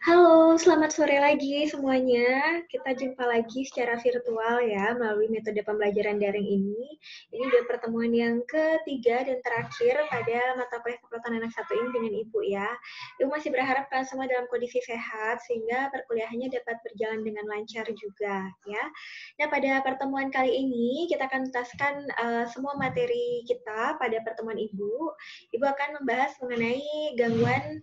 Halo, selamat sore lagi semuanya. Kita jumpa lagi secara virtual ya, melalui metode pembelajaran daring ini. Ini udah pertemuan yang ketiga dan terakhir pada mata kuliah kepelautan anak satu ini dengan Ibu ya. Ibu masih berharap kalian semua dalam kondisi sehat, sehingga perkuliahannya dapat berjalan dengan lancar juga ya. Nah, pada pertemuan kali ini, kita akan tuntaskan semua materi kita pada pertemuan Ibu. Ibu akan membahas mengenai gangguan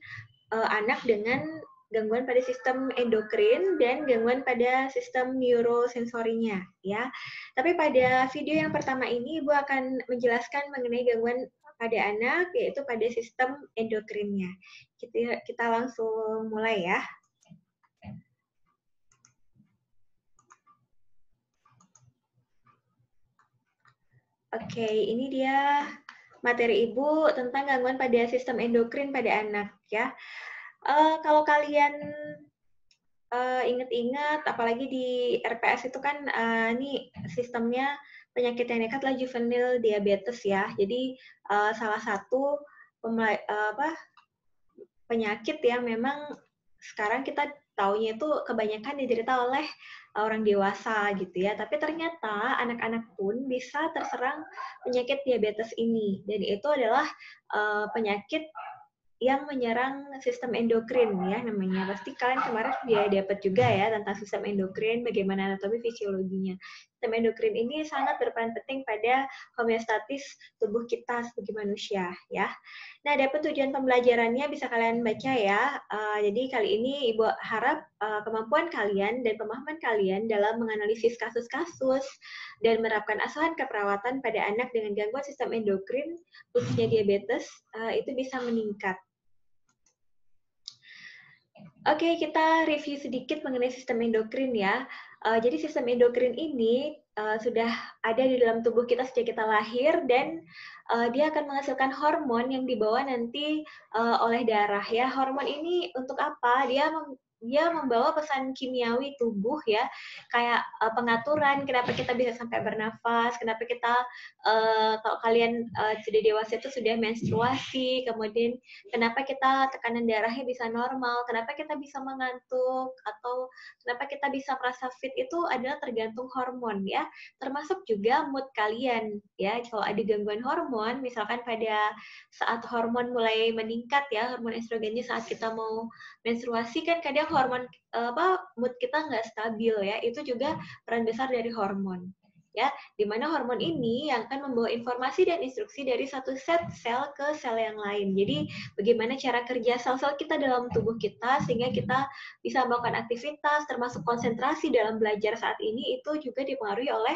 anak dengan gangguan pada sistem endokrin dan gangguan pada sistem neurosensorinya ya. Tapi pada video yang pertama ini Ibu akan menjelaskan mengenai gangguan pada anak yaitu pada sistem endokrinnya. Kita langsung mulai ya. Oke, ini dia materi Ibu tentang gangguan pada sistem endokrin pada anak ya. Kalau kalian ingat-ingat, apalagi di RPS itu kan ini sistemnya penyakit yang nekat adalah juvenile diabetes ya. Jadi salah satu penyakit yang memang sekarang kita taunya itu kebanyakan diderita oleh orang dewasa gitu ya. Tapi ternyata anak-anak pun bisa terserang penyakit diabetes ini. Dan itu adalah penyakit yang menyerang sistem endokrin ya namanya. Pasti kalian kemarin sudah dapat juga ya tentang sistem endokrin, bagaimana anatomi fisiologinya. Sistem endokrin ini sangat berperan penting pada homeostatis tubuh kita sebagai manusia ya. Nah, dapat tujuan pembelajarannya bisa kalian baca ya. Jadi kali ini Ibu harap kemampuan kalian dan pemahaman kalian dalam menganalisis kasus-kasus dan menerapkan asuhan keperawatan pada anak dengan gangguan sistem endokrin, khususnya diabetes, itu bisa meningkat. Oke, kita review sedikit mengenai sistem endokrin ya. Jadi sistem endokrin ini sudah ada di dalam tubuh kita sejak kita lahir dan dia akan menghasilkan hormon yang dibawa nanti oleh darah ya. Hormon ini untuk apa? Dia membawa pesan kimiawi tubuh ya, kayak pengaturan kenapa kita bisa sampai bernafas, kenapa kita kalau kalian sudah dewasa itu sudah menstruasi, kemudian kenapa kita tekanan darahnya bisa normal, kenapa kita bisa mengantuk, atau kenapa kita bisa merasa fit itu adalah tergantung hormon ya, termasuk juga mood kalian ya. Kalau ada gangguan hormon, misalkan pada saat hormon mulai meningkat ya, hormon estrogennya saat kita mau menstruasi kan kadang hormon mood kita nggak stabil ya, itu juga peran besar dari hormon ya, di mana hormon ini yang akan membawa informasi dan instruksi dari satu set sel ke sel yang lain. Jadi bagaimana cara kerja sel-sel kita dalam tubuh kita sehingga kita bisa melakukan aktivitas termasuk konsentrasi dalam belajar saat ini itu juga dipengaruhi oleh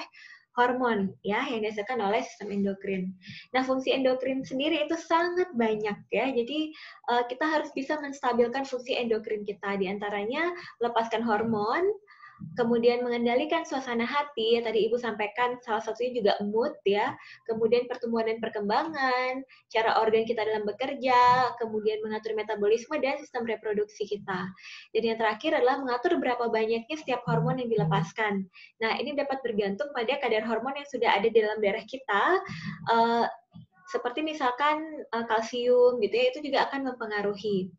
hormon ya yang dihasilkan oleh sistem endokrin. Nah, fungsi endokrin sendiri itu sangat banyak ya. Jadi kita harus bisa menstabilkan fungsi endokrin kita, di antaranya melepaskan hormon, kemudian mengendalikan suasana hati, tadi Ibu sampaikan salah satunya juga mood ya, kemudian pertumbuhan dan perkembangan, cara organ kita dalam bekerja, kemudian mengatur metabolisme dan sistem reproduksi kita. Dan yang terakhir adalah mengatur berapa banyaknya setiap hormon yang dilepaskan. Nah, ini dapat bergantung pada kadar hormon yang sudah ada di dalam darah kita, seperti misalkan kalsium gitu ya, itu juga akan mempengaruhi.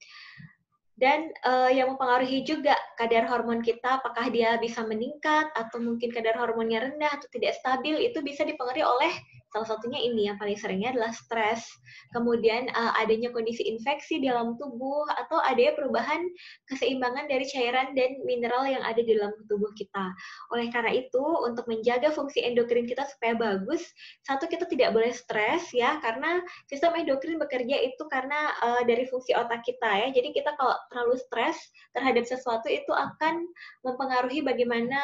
Dan yang mempengaruhi juga kadar hormon kita, apakah dia bisa meningkat atau mungkin kadar hormonnya rendah atau tidak stabil, itu bisa dipengaruhi oleh salah satunya ini yang paling seringnya adalah stres, kemudian adanya kondisi infeksi dalam tubuh atau adanya perubahan keseimbangan dari cairan dan mineral yang ada di dalam tubuh kita. Oleh karena itu, untuk menjaga fungsi endokrin kita supaya bagus, satu, kita tidak boleh stres ya, karena sistem endokrin bekerja itu karena dari fungsi otak kita ya. Jadi kita kalau terlalu stres terhadap sesuatu itu akan mempengaruhi bagaimana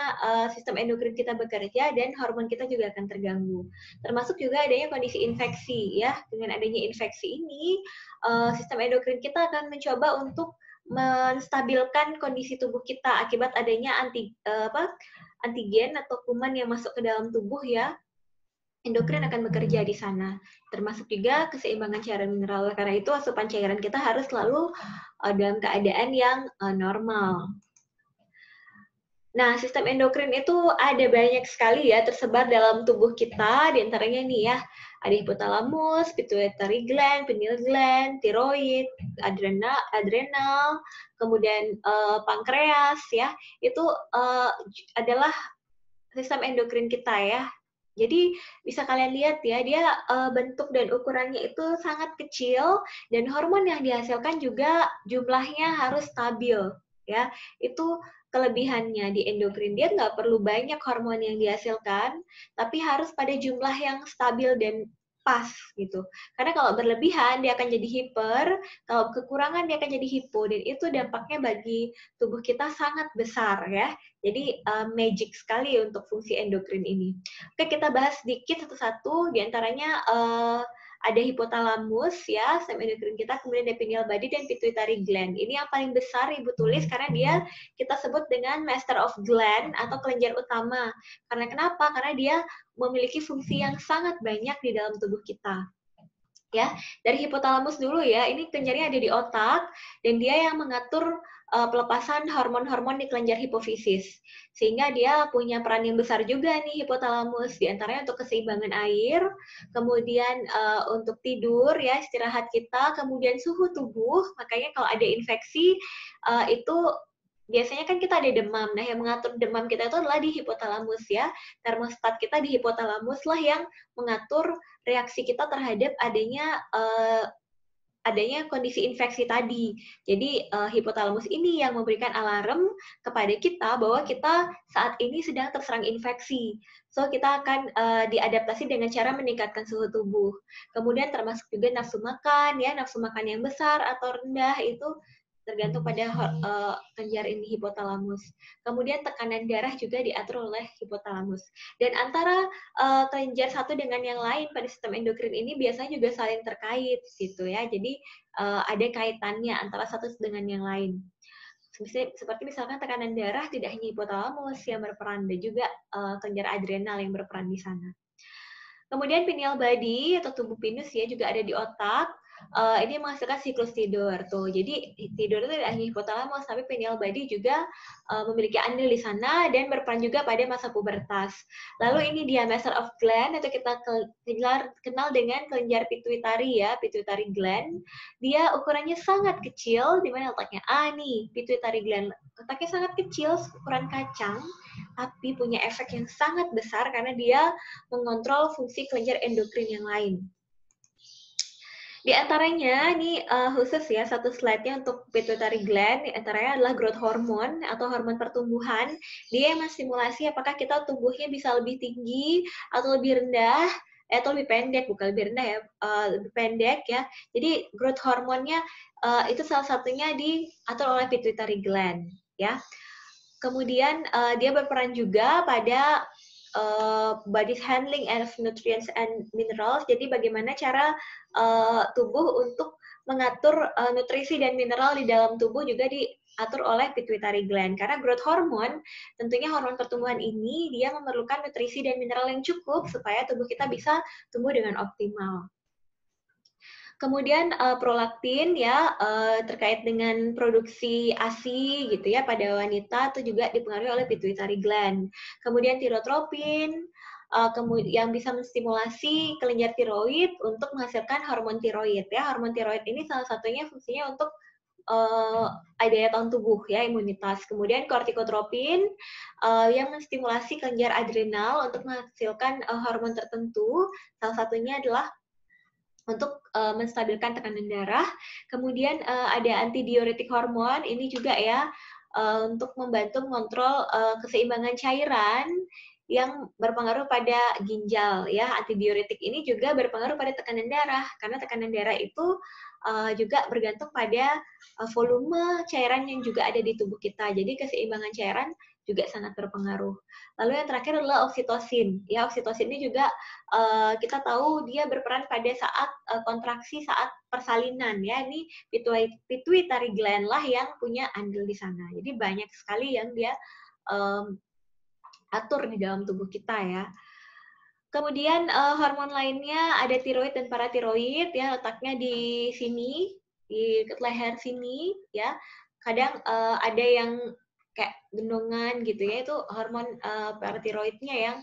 sistem endokrin kita bekerja dan hormon kita juga akan terganggu. Termasuk juga adanya kondisi infeksi ya. Dengan adanya infeksi ini, sistem endokrin kita akan mencoba untuk menstabilkan kondisi tubuh kita akibat adanya antigen atau kuman yang masuk ke dalam tubuh ya. Endokrin akan bekerja di sana, termasuk juga keseimbangan cairan mineral. Karena itu asupan cairan kita harus selalu dalam keadaan yang normal. Nah, sistem endokrin itu ada banyak sekali ya tersebar dalam tubuh kita, di antaranya nih ya, Ada hipotalamus, pituitary gland, pineal gland, tiroid, adrenal, kemudian pankreas ya. Itu adalah sistem endokrin kita ya. Jadi bisa kalian lihat ya, dia bentuk dan ukurannya itu sangat kecil dan hormon yang dihasilkan juga jumlahnya harus stabil ya. Itu kelebihannya di endokrin, dia nggak perlu banyak hormon yang dihasilkan, tapi harus pada jumlah yang stabil dan pas gitu. Karena kalau berlebihan dia akan jadi hiper, kalau kekurangan dia akan jadi hipo, dan itu dampaknya bagi tubuh kita sangat besar ya. Jadi magic sekali untuk fungsi endokrin ini. Oke, kita bahas sedikit satu-satu. Di antaranya ada hipotalamus ya, sistem endokrin kita, kemudian ada pineal body dan pituitary gland. Ini yang paling besar Ibu tulis karena dia kita sebut dengan master of gland atau kelenjar utama. Karena kenapa? Karena dia memiliki fungsi yang sangat banyak di dalam tubuh kita. Ya, dari hipotalamus dulu ya, ini kelenjarnya ada di otak dan dia yang mengatur pelepasan hormon-hormon di kelenjar hipofisis. Sehingga dia punya peran yang besar juga nih hipotalamus, diantaranya untuk keseimbangan air, kemudian untuk tidur ya, istirahat kita, kemudian suhu tubuh. Makanya kalau ada infeksi itu biasanya kan kita ada demam. Nah, yang mengatur demam kita itu adalah di hipotalamus ya. Termostat kita di hipotalamus lah yang mengatur reaksi kita terhadap adanya kondisi infeksi tadi. Jadi hipotalamus ini yang memberikan alarm kepada kita bahwa kita saat ini sedang terserang infeksi. So kita akan diadaptasi dengan cara meningkatkan suhu tubuh. Kemudian termasuk juga nafsu makan ya, nafsu makan yang besar atau rendah itu tergantung pada kelenjar ini hipotalamus. Kemudian tekanan darah juga diatur oleh hipotalamus. Dan antara kelenjar satu dengan yang lain pada sistem endokrin ini biasanya juga saling terkait gitu ya. Jadi ada kaitannya antara satu dengan yang lain. Seperti misalkan tekanan darah tidak hanya hipotalamus yang berperan, dan juga kelenjar adrenal yang berperan di sana. Kemudian pineal body atau tubuh pinus ya juga ada di otak. Ini menghasilkan siklus tidur tuh. Jadi tidur itu tidak hanya hipotalamus, tapi pineal body juga memiliki andil di sana dan berperan juga pada masa pubertas. Lalu ini dia master of gland atau kita kenal dengan kelenjar pituitary ya, pituitary gland. Dia ukurannya sangat kecil, di mana letaknya? Nih, pituitary gland. Letaknya sangat kecil, ukuran kacang, tapi punya efek yang sangat besar karena dia mengontrol fungsi kelenjar endokrin yang lain. Di antaranya, ini khusus ya, satu slide-nya untuk pituitary gland, di antaranya adalah growth hormone atau hormon pertumbuhan. Dia yang menstimulasi apakah kita tumbuhnya bisa lebih tinggi atau lebih rendah, atau lebih pendek, bukan lebih rendah ya, lebih pendek ya. Jadi growth hormonnya itu salah satunya diatur oleh pituitary gland ya. Kemudian dia berperan juga pada body's handling of nutrients and minerals. Jadi bagaimana cara tubuh untuk mengatur nutrisi dan mineral di dalam tubuh juga diatur oleh pituitary gland. Karena growth hormone, tentunya hormon pertumbuhan ini dia memerlukan nutrisi dan mineral yang cukup supaya tubuh kita bisa tumbuh dengan optimal. Kemudian prolaktin ya terkait dengan produksi ASI gitu ya pada wanita itu juga dipengaruhi oleh pituitary gland. Kemudian tirotropin yang bisa menstimulasi kelenjar tiroid untuk menghasilkan hormon tiroid ya. Hormon tiroid ini salah satunya fungsinya untuk daya tahan tubuh ya, imunitas. Kemudian kortikotropin yang menstimulasi kelenjar adrenal untuk menghasilkan hormon tertentu. Salah satunya adalah untuk menstabilkan tekanan darah. Kemudian ada antidiuretik hormon, ini juga ya untuk membantu mengontrol keseimbangan cairan yang berpengaruh pada ginjal ya. Antidiuretik ini juga berpengaruh pada tekanan darah karena tekanan darah itu juga bergantung pada volume cairan yang juga ada di tubuh kita. Jadi keseimbangan cairan juga sangat berpengaruh. Lalu yang terakhir adalah oksitosin. Ya, oksitosin ini juga kita tahu dia berperan pada saat kontraksi saat persalinan ya. Ini pituitary gland lah yang punya andil di sana. Jadi banyak sekali yang dia atur di dalam tubuh kita ya. Kemudian hormon lainnya ada tiroid dan paratiroid ya, letaknya di sini, di leher sini ya. Kadang ada yang kayak gendongan gitu ya, itu hormon paratiroidnya yang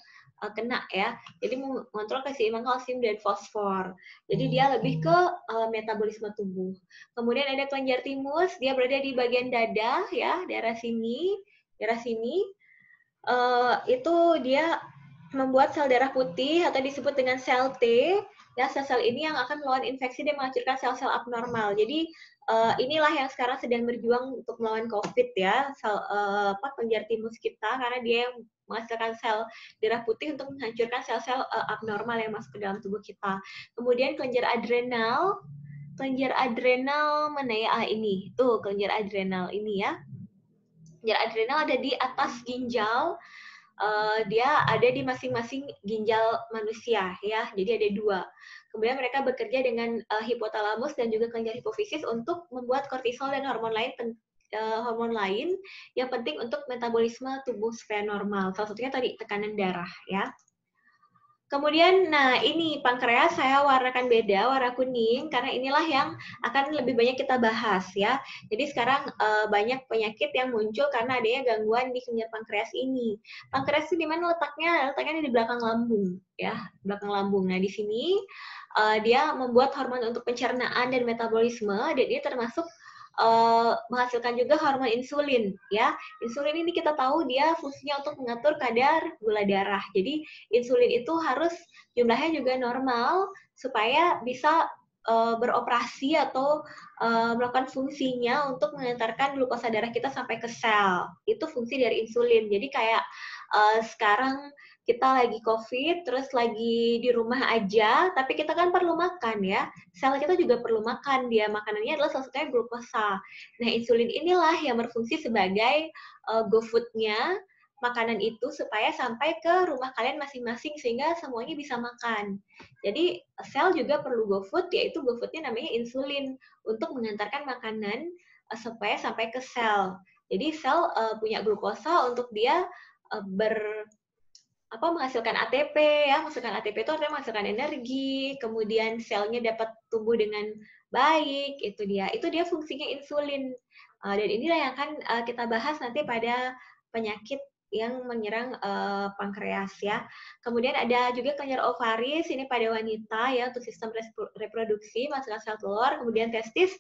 kena ya. Jadi mengontrol keseimbangan kalsium dan fosfor. Jadi dia lebih ke metabolisme tubuh. Kemudian ada kelenjar timus, dia berada di bagian dada ya, daerah sini. Itu dia membuat sel darah putih atau disebut dengan sel T. Ya, sel-sel ini yang akan melawan infeksi dan menghancurkan sel-sel abnormal. Jadi inilah yang sekarang sedang berjuang untuk melawan COVID ya, kelenjar timus kita, karena dia yang menghasilkan sel darah putih untuk menghancurkan sel-sel abnormal yang masuk ke dalam tubuh kita. Kemudian kelenjar adrenal mana ya? Ini tuh kelenjar adrenal ini ya. Kelenjar adrenal ada di atas ginjal. Dia ada di masing-masing ginjal manusia ya, jadi ada 2. Kemudian mereka bekerja dengan hipotalamus dan juga kelenjar hipofisis untuk membuat kortisol dan hormon lain yang penting untuk metabolisme tubuh supaya normal. Salah satunya tadi tekanan darah ya. Kemudian, nah ini pankreas saya warnakan beda, warna kuning, karena inilah yang akan lebih banyak kita bahas ya. Jadi sekarang banyak penyakit yang muncul karena adanya gangguan di kelenjar pankreas ini. Pankreas itu di mana letaknya? Letaknya di belakang lambung ya, belakang lambung. Nah di sini dia membuat hormon untuk pencernaan dan metabolisme, dan dia termasuk menghasilkan juga hormon insulin ya. Insulin ini kita tahu dia fungsinya untuk mengatur kadar gula darah. Jadi insulin itu harus jumlahnya juga normal supaya bisa beroperasi atau melakukan fungsinya untuk mengantarkan glukosa darah kita sampai ke sel. Itu fungsi dari insulin. Jadi kayak sekarang kita lagi COVID, terus lagi di rumah aja, tapi kita kan perlu makan ya. Sel kita juga perlu makan, dia makanannya adalah salah satunya glukosa. Nah, insulin inilah yang berfungsi sebagai GoFood-nya, makanan itu supaya sampai ke rumah kalian masing-masing sehingga semuanya bisa makan. Jadi, sel juga perlu GoFood, yaitu GoFood-nya namanya insulin untuk mengantarkan makanan supaya sampai ke sel. Jadi, sel punya glukosa untuk dia menghasilkan ATP ya, menghasilkan ATP itu artinya menghasilkan energi, kemudian selnya dapat tumbuh dengan baik, itu dia fungsinya insulin. Dan inilah yang akan kita bahas nanti pada penyakit yang menyerang pankreas ya. Kemudian ada juga kelenjar ovaris, ini pada wanita ya untuk sistem reproduksi, menghasilkan sel telur, kemudian testis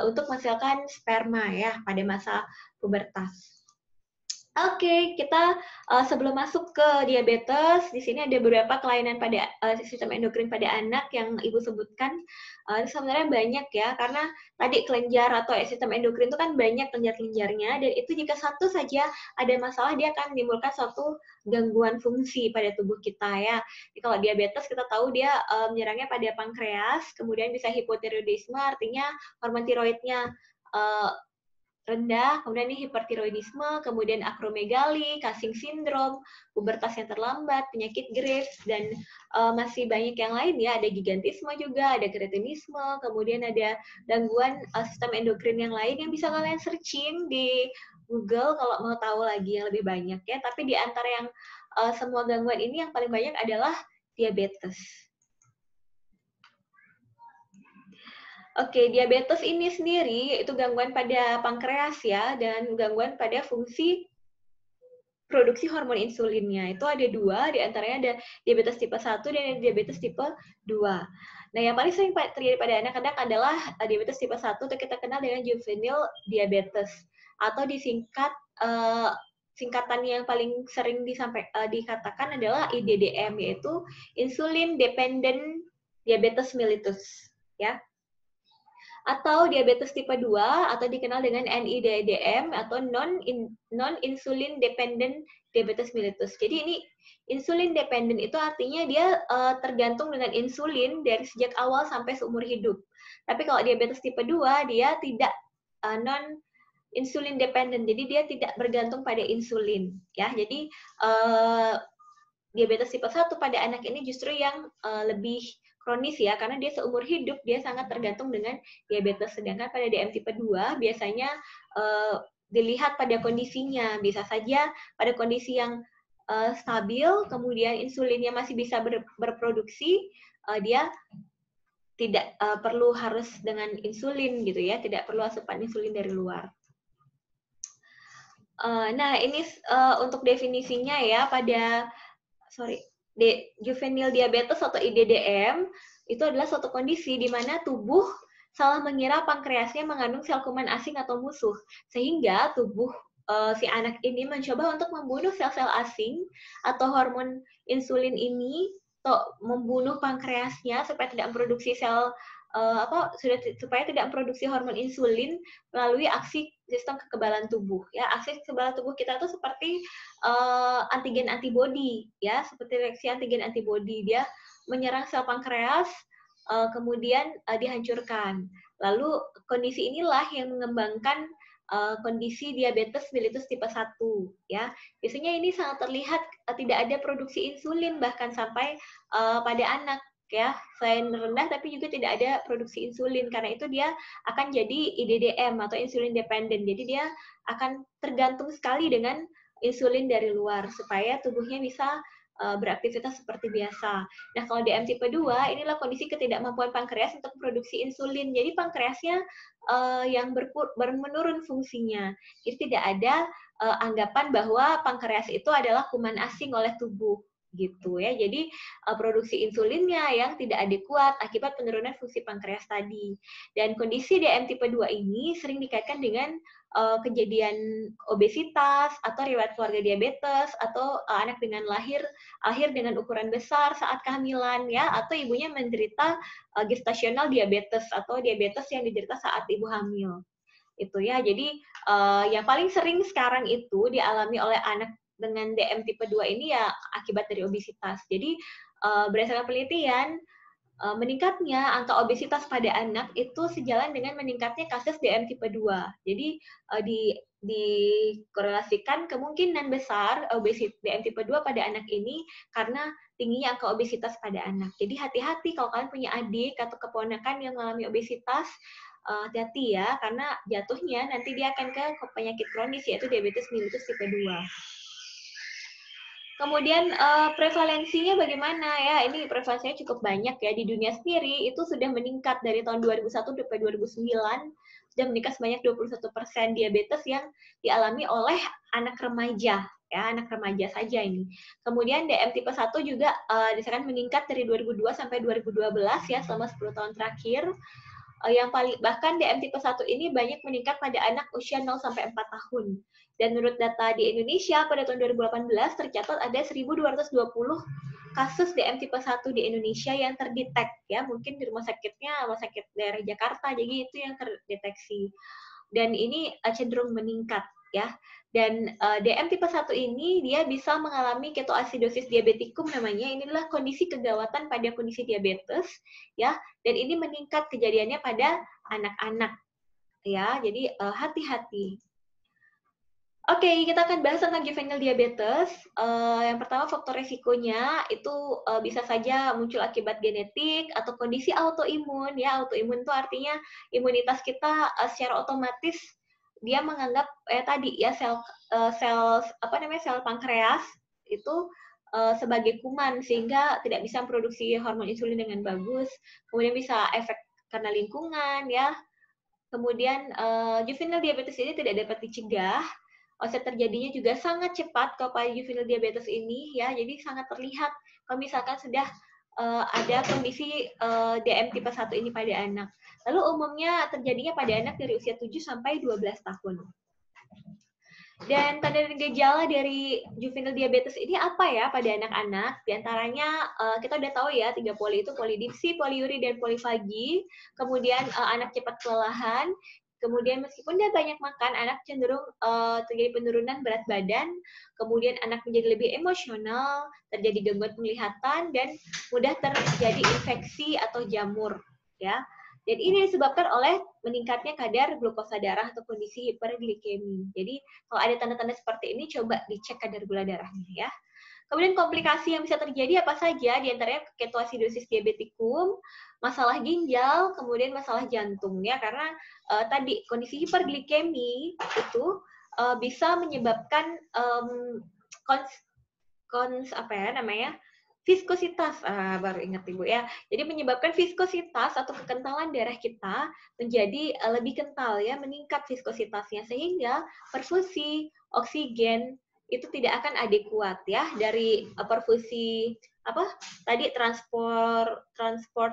untuk menghasilkan sperma ya pada masa pubertas. Oke, kita sebelum masuk ke diabetes, di sini ada beberapa kelainan pada sistem endokrin pada anak yang Ibu sebutkan. Sebenarnya banyak ya, karena tadi kelenjar atau sistem endokrin itu kan banyak kelenjar-kelenjarnya, dan itu jika satu saja ada masalah, dia akan menimbulkan suatu gangguan fungsi pada tubuh kita ya. Jadi, kalau diabetes kita tahu dia menyerangnya pada pankreas, kemudian bisa hipotiroidisme, artinya hormon tiroidnya rendah, kemudian ini hipertiroidisme, kemudian akromegali, Cushing syndrome, pubertas yang terlambat, penyakit Graves, dan masih banyak yang lain ya, ada gigantisme juga, ada kretinisme, kemudian ada gangguan sistem endokrin yang lain yang bisa kalian searching di Google kalau mau tahu lagi yang lebih banyak ya, tapi di antara yang semua gangguan ini yang paling banyak adalah diabetes. Oke, diabetes ini sendiri yaitu gangguan pada pankreas ya, dan gangguan pada fungsi produksi hormon insulinnya. Itu ada 2, di antaranya ada diabetes tipe 1 dan diabetes tipe 2. Nah, yang paling sering terjadi pada anak-anak adalah diabetes tipe 1 atau kita kenal dengan juvenile diabetes, atau disingkat singkatan yang paling sering dikatakan adalah IDDM, yaitu Insulin Dependent Diabetes Mellitus ya. Atau diabetes tipe 2 atau dikenal dengan NIDDM atau non-insulin dependent diabetes mellitus. Jadi ini insulin dependent itu artinya dia tergantung dengan insulin dari sejak awal sampai seumur hidup. Tapi kalau diabetes tipe 2 dia tidak non insulin dependent. Jadi dia tidak bergantung pada insulin ya. Jadi diabetes tipe 1 pada anak ini justru yang lebih kronis ya, karena dia seumur hidup dia sangat tergantung dengan diabetes. Sedangkan pada DM tipe 2 biasanya dilihat pada kondisinya, bisa saja pada kondisi yang stabil, kemudian insulinnya masih bisa berproduksi, dia tidak perlu harus dengan insulin gitu ya, tidak perlu asupan insulin dari luar. Nah ini untuk definisinya ya, pada juvenile diabetes atau IDDM itu adalah suatu kondisi di mana tubuh salah mengira pankreasnya mengandung sel kuman asing atau musuh, sehingga tubuh si anak ini mencoba untuk membunuh sel-sel asing atau hormon insulin ini, atau membunuh pankreasnya supaya tidak memproduksi supaya tidak memproduksi hormon insulin melalui aksi sistem kekebalan tubuh. Ya, aksi kekebalan tubuh kita itu seperti antigen antibodi, ya, seperti reaksi antigen antibodi. Dia menyerang sel pankreas, kemudian dihancurkan. Lalu kondisi inilah yang mengembangkan kondisi diabetes mellitus tipe 1, ya. Biasanya ini sangat terlihat tidak ada produksi insulin bahkan sampai pada anak, ya. Selain rendah tapi juga tidak ada produksi insulin, karena itu dia akan jadi IDDM atau insulin dependent. Jadi dia akan tergantung sekali dengan insulin dari luar supaya tubuhnya bisa beraktivitas seperti biasa. Nah, kalau DM tipe 2, inilah kondisi ketidakmampuan pankreas untuk produksi insulin. Jadi pankreasnya yang menurun fungsinya. Jadi tidak ada anggapan bahwa pankreas itu adalah kuman asing oleh tubuh, gitu ya. Jadi produksi insulinnya yang tidak adekuat akibat penurunan fungsi pankreas tadi. Dan kondisi DM tipe 2 ini sering dikaitkan dengan kejadian obesitas atau riwayat keluarga diabetes atau anak dengan lahir dengan ukuran besar saat kehamilan, ya, atau ibunya menderita gestasional diabetes atau diabetes yang diderita saat ibu hamil. Itu ya. Jadi yang paling sering sekarang itu dialami oleh anak dengan DM tipe 2 ini ya akibat dari obesitas. Jadi berdasarkan penelitian, meningkatnya angka obesitas pada anak itu sejalan dengan meningkatnya kasus DM tipe 2. Jadi dikorelasikan kemungkinan besar obesitas DM tipe 2 pada anak ini karena tingginya angka obesitas pada anak. Jadi hati-hati kalau kalian punya adik atau keponakan yang mengalami obesitas, hati-hati ya, karena jatuhnya nanti dia akan ke penyakit kronis yaitu diabetes mellitus tipe 2. Kemudian prevalensinya bagaimana ya? Ini prevalensinya cukup banyak ya. Di dunia sendiri itu sudah meningkat dari tahun 2001 sampai 2009, sudah meningkat sebanyak 21% diabetes yang dialami oleh anak remaja, ya, anak remaja saja ini. Kemudian DM tipe 1 juga disarankan meningkat dari 2002 sampai 2012 ya, selama 10 tahun terakhir. Yang bahkan DM tipe 1 ini banyak meningkat pada anak usia 0 sampai 4 tahun. Dan menurut data di Indonesia pada tahun 2018 tercatat ada 1.220 kasus DM tipe 1 di Indonesia yang terdetek, ya, mungkin di rumah sakit daerah Jakarta, jadi itu yang terdeteksi. Dan ini cenderung meningkat, ya. Dan DM tipe 1 ini dia bisa mengalami ketoasidosis diabetikum namanya. Inilah kondisi kegawatan pada kondisi diabetes, ya. Dan ini meningkat kejadiannya pada anak-anak, ya. Jadi hati-hati. Oke, kita akan bahas tentang juvenile diabetes. Yang pertama, faktor resikonya itu bisa saja muncul akibat genetik atau kondisi autoimun. Ya, autoimun itu artinya imunitas kita secara otomatis dia menganggap tadi ya sel pankreas itu sebagai kuman sehingga tidak bisa memproduksi hormon insulin dengan bagus. Kemudian bisa efek karena lingkungan, ya. Kemudian juvenile diabetes ini tidak dapat dicegah. Onset terjadinya juga sangat cepat kalau pada juvenile diabetes ini, ya. Jadi sangat terlihat kalau misalkan sudah ada kondisi DM tipe 1 ini pada anak. Lalu umumnya terjadinya pada anak dari usia 7 sampai 12 tahun. Dan tanda dan gejala dari juvenile diabetes ini apa ya pada anak-anak? Di antaranya kita udah tahu ya, 3 poli itu polidipsi, poliuri, dan polifagi. Kemudian anak cepat kelelahan. Kemudian meskipun dia banyak makan, anak cenderung terjadi penurunan berat badan. Kemudian anak menjadi lebih emosional, terjadi gangguan penglihatan, dan mudah terjadi infeksi atau jamur, ya. Dan ini disebabkan oleh meningkatnya kadar glukosa darah atau kondisi hiperglikemi. Jadi kalau ada tanda-tanda seperti ini, coba dicek kadar gula darahnya, ya. Kemudian komplikasi yang bisa terjadi apa saja? Di antaranya ketoasidosis diabetikum, masalah ginjal, kemudian masalah jantung, ya. Karena tadi kondisi hiperglikemi itu bisa menyebabkan viskositas, baru ingat Ibu ya. Jadi menyebabkan viskositas atau kekentalan darah kita menjadi lebih kental, ya, meningkat viskositasnya sehingga perfusi oksigen itu tidak akan adekuat ya dari perfusi transport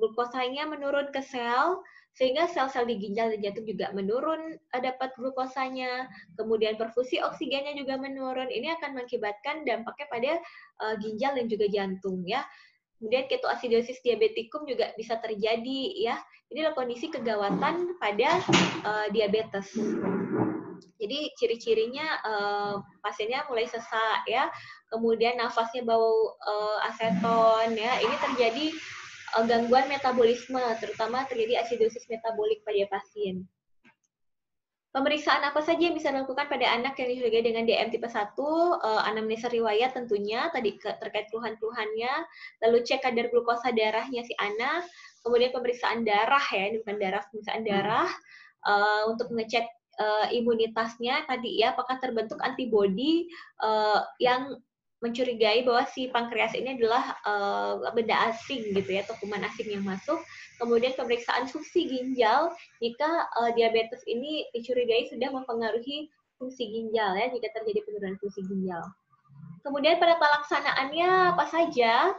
glukosanya menurun ke sel, sehingga sel-sel di ginjal dan jantung juga menurun dapat glukosanya, kemudian perfusi oksigennya juga menurun. Ini akan mengakibatkan dampaknya pada ginjal dan juga jantung ya. Kemudian ketoasidosis diabetikum juga bisa terjadi ya. Ini adalah kondisi kegawatan pada diabetes. Jadi ciri-cirinya pasiennya mulai sesak ya, kemudian nafasnya bau aseton ya. Ini terjadi gangguan metabolisme, terutama terjadi asidosis metabolik pada pasien. Pemeriksaan apa saja yang bisa dilakukan pada anak yang dicurigai dengan DM tipe 1? Anamnesa riwayat tentunya, tadi terkait keluhan-keluhannya, lalu cek kadar glukosa darahnya si anak, kemudian pemeriksaan darah ya, bukan darah, pemeriksaan darah, untuk mengecek imunitasnya tadi ya, apakah terbentuk antibodi yang mencurigai bahwa si pankreas ini adalah benda asing gitu ya, atau kuman asing yang masuk. Kemudian pemeriksaan fungsi ginjal jika diabetes ini dicurigai sudah mempengaruhi fungsi ginjal ya, jika terjadi penurunan fungsi ginjal. Kemudian pada pelaksanaannya apa saja?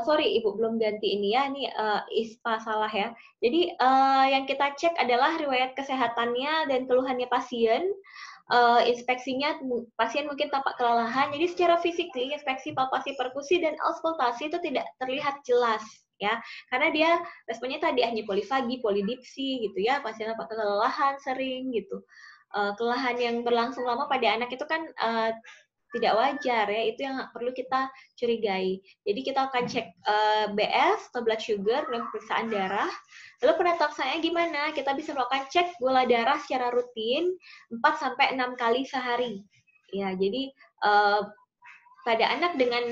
Sorry Ibu belum ganti ini ya, ini ISPA salah ya. Jadi yang kita cek adalah riwayat kesehatannya dan keluhannya pasien. Inspeksinya pasien mungkin tampak kelelahan, jadi secara fisik inspeksi palpasi perkusi dan auskultasi itu tidak terlihat jelas ya, karena dia responnya tadi hanya polifagi, polidipsi gitu ya, pasien tampak kelelahan sering gitu. Kelelahan yang berlangsung lama pada anak itu kan tidak wajar ya, itu yang perlu kita curigai. Jadi kita akan cek BF atau blood sugar dan pemeriksaan darah. Lalu penataksanya gimana? Kita bisa melakukan cek gula darah secara rutin 4-6 kali sehari. Ya, jadi pada anak dengan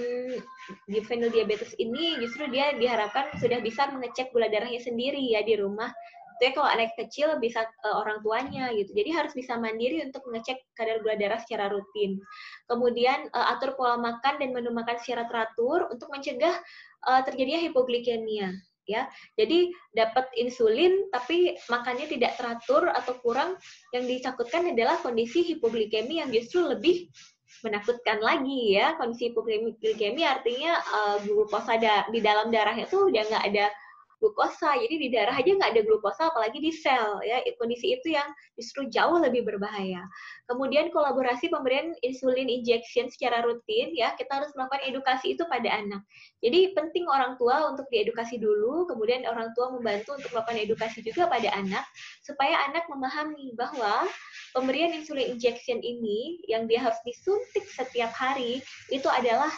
juvenile diabetes ini justru dia diharapkan sudah bisa mengecek gula darahnya sendiri ya di rumah. Itu ya kalau anak kecil bisa orang tuanya gitu. Jadi harus bisa mandiri untuk mengecek kadar gula darah secara rutin. Kemudian atur pola makan dan menu makan secara teratur untuk mencegah terjadinya hipoglikemia ya. Jadi dapat insulin tapi makannya tidak teratur atau kurang, yang ditakutkan adalah kondisi hipoglikemia yang justru lebih menakutkan lagi ya. Kondisi hipoglikemia artinya glukosa di dalam darahnya tuh udah nggak ada glukosa, jadi di darah aja nggak ada glukosa, apalagi di sel ya. Kondisi itu yang justru jauh lebih berbahaya. Kemudian kolaborasi pemberian insulin injection secara rutin ya, kita harus melakukan edukasi itu pada anak. Jadi penting orang tua untuk diedukasi dulu, kemudian orang tua membantu untuk melakukan edukasi juga pada anak, supaya anak memahami bahwa pemberian insulin injection ini yang dia harus disuntik setiap hari itu adalah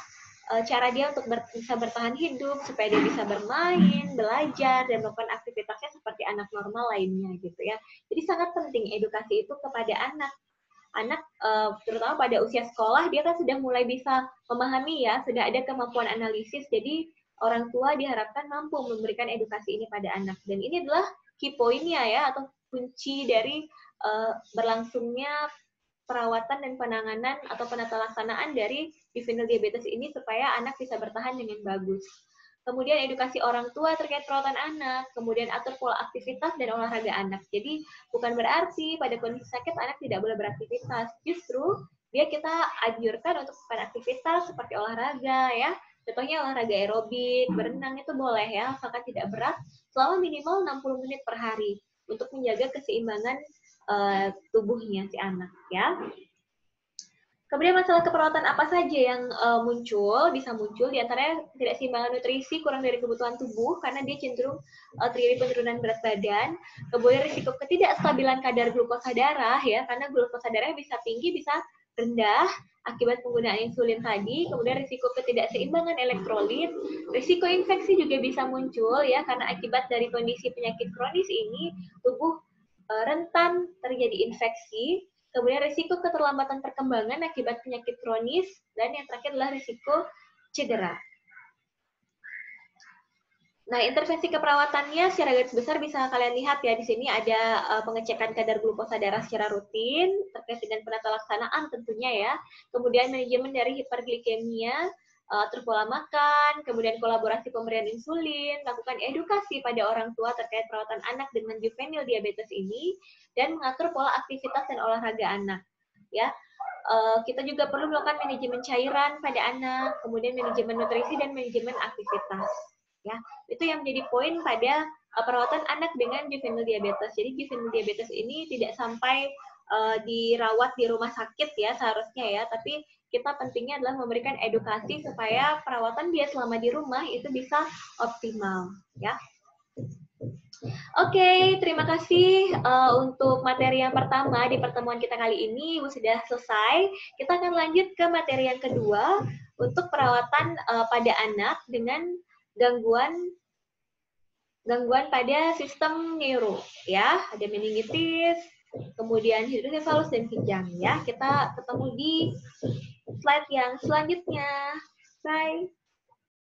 cara dia untuk bisa bertahan hidup, supaya dia bisa bermain, belajar, dan melakukan aktivitasnya seperti anak normal lainnya gitu ya. Jadi sangat penting edukasi itu kepada anak. Anak terutama pada usia sekolah dia kan sudah mulai bisa memahami ya, sudah ada kemampuan analisis, jadi orang tua diharapkan mampu memberikan edukasi ini pada anak. Dan ini adalah key point-nya ya, atau kunci dari berlangsungnya perawatan dan penanganan atau penata laksanaan dari juvenile diabetes ini supaya anak bisa bertahan dengan bagus. Kemudian edukasi orang tua terkait perawatan anak, kemudian atur pola aktivitas dan olahraga anak. Jadi bukan berarti pada kondisi sakit anak tidak boleh beraktivitas. Justru dia kita anjurkan untuk melakukan aktivitas seperti olahraga ya. Contohnya olahraga aerobik, berenang itu boleh ya, asalkan tidak berat, selama minimal 60 menit per hari untuk menjaga keseimbangan tubuhnya si anak ya. Kemudian masalah keperawatan apa saja yang bisa muncul diantaranya ketidakseimbangan nutrisi, kurang dari kebutuhan tubuh karena dia cenderung terjadi penurunan berat badan. Kemudian risiko ketidakstabilan kadar glukosa darah ya, karena glukosa darahnya bisa tinggi bisa rendah akibat penggunaan insulin tadi. Kemudian risiko ketidakseimbangan elektrolit, risiko infeksi juga bisa muncul ya, karena akibat dari kondisi penyakit kronis ini tubuh rentan terjadi infeksi. Kemudian risiko keterlambatan perkembangan akibat penyakit kronis, dan yang terakhir adalah risiko cedera. Nah, intervensi keperawatannya secara garis besar bisa kalian lihat ya, di sini ada pengecekan kadar glukosa darah secara rutin terkait dengan penata laksanaan tentunya ya. Kemudian manajemen dari hiperglikemia, atur pola makan, kemudian kolaborasi pemberian insulin, lakukan edukasi pada orang tua terkait perawatan anak dengan juvenile diabetes ini, dan mengatur pola aktivitas dan olahraga anak. Ya, kita juga perlu melakukan manajemen cairan pada anak, kemudian manajemen nutrisi dan manajemen aktivitas. Ya, itu yang menjadi poin pada perawatan anak dengan juvenile diabetes. Jadi juvenile diabetes ini tidak sampai dirawat di rumah sakit ya seharusnya ya, tapi kita pentingnya adalah memberikan edukasi supaya perawatan dia selama di rumah itu bisa optimal ya. Oke, terima kasih untuk materi yang pertama di pertemuan kita kali ini. Ibu sudah selesai. Kita akan lanjut ke materi yang kedua untuk perawatan pada anak dengan gangguan pada sistem neuro ya. Ada meningitis, kemudian hidrosefalus dan kejang ya. Kita ketemu di slide yang selanjutnya. Bye.